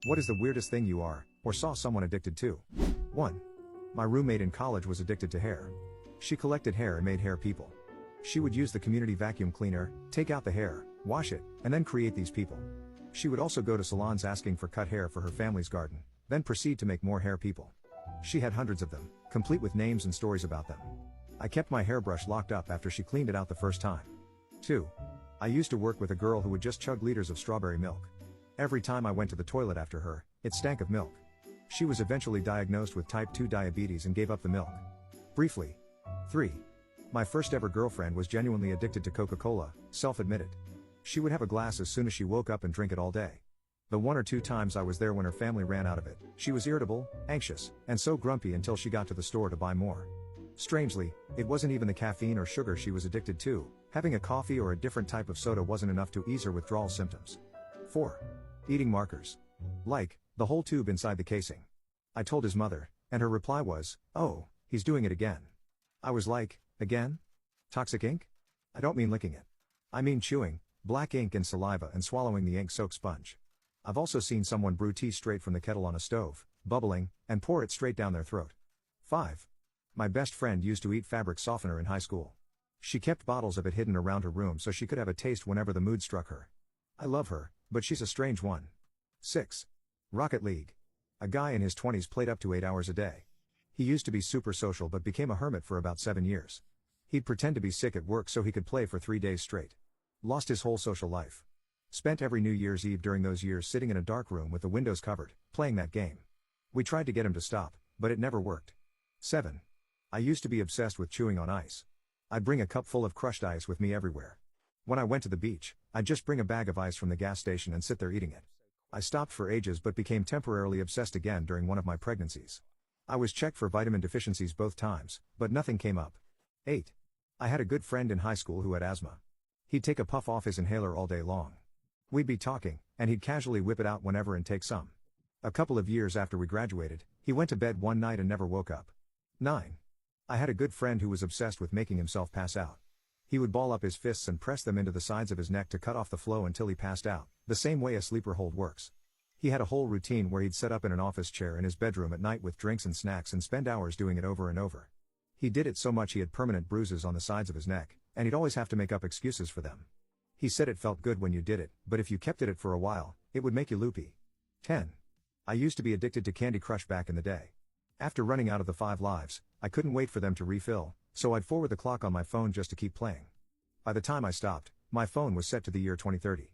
What is the weirdest thing you are, or saw someone addicted to? 1. My roommate in college was addicted to hair. She collected hair and made hair people. She would use the community vacuum cleaner, take out the hair, wash it, and then create these people. She would also go to salons asking for cut hair for her family's garden, then proceed to make more hair people. She had hundreds of them, complete with names and stories about them. I kept my hairbrush locked up after she cleaned it out the first time. 2. I used to work with a girl who would just chug liters of strawberry milk. Every time I went to the toilet after her, it stank of milk. She was eventually diagnosed with type 2 diabetes and gave up the milk. Briefly. 3. My first ever girlfriend was genuinely addicted to Coca-Cola, self-admitted. She would have a glass as soon as she woke up and drink it all day. The 1 or 2 times I was there when her family ran out of it, she was irritable, anxious, and so grumpy until she got to the store to buy more. Strangely, it wasn't even the caffeine or sugar she was addicted to. Having a coffee or a different type of soda wasn't enough to ease her withdrawal symptoms. 4. Eating markers. Like, the whole tube inside the casing. I told his mother, and her reply was, "Oh, he's doing it again." I was like, "Again? Toxic ink?" I don't mean licking it. I mean chewing black ink and saliva and swallowing the ink-soaked sponge. I've also seen someone brew tea straight from the kettle on a stove, bubbling, and pour it straight down their throat. 5. My best friend used to eat fabric softener in high school. She kept bottles of it hidden around her room so she could have a taste whenever the mood struck her. I love her, but she's a strange one. 6. Rocket League. A guy in his 20s played up to 8 hours a day. He used to be super social but became a hermit for about 7 years. He'd pretend to be sick at work so he could play for 3 days straight. Lost his whole social life. Spent every New Year's Eve during those years sitting in a dark room with the windows covered, playing that game. We tried to get him to stop, but it never worked. 7. I used to be obsessed with chewing on ice. I'd bring a cup full of crushed ice with me everywhere. When I went to the beach, I'd just bring a bag of ice from the gas station and sit there eating it. I stopped for ages but became temporarily obsessed again during one of my pregnancies. I was checked for vitamin deficiencies both times, but nothing came up. 8. I had a good friend in high school who had asthma. He'd take a puff off his inhaler all day long. We'd be talking, and he'd casually whip it out whenever and take some. A couple of years after we graduated, he went to bed one night and never woke up. 9. I had a good friend who was obsessed with making himself pass out. He would ball up his fists and press them into the sides of his neck to cut off the flow until he passed out, the same way a sleeper hold works. He had a whole routine where he'd set up in an office chair in his bedroom at night with drinks and snacks and spend hours doing it over and over. He did it so much he had permanent bruises on the sides of his neck, and he'd always have to make up excuses for them. He said it felt good when you did it, but if you kept at it for a while, it would make you loopy. 10. I used to be addicted to Candy Crush back in the day. After running out of the 5 lives, I couldn't wait for them to refill, so I'd forward the clock on my phone just to keep playing. By the time I stopped, my phone was set to the year 2030.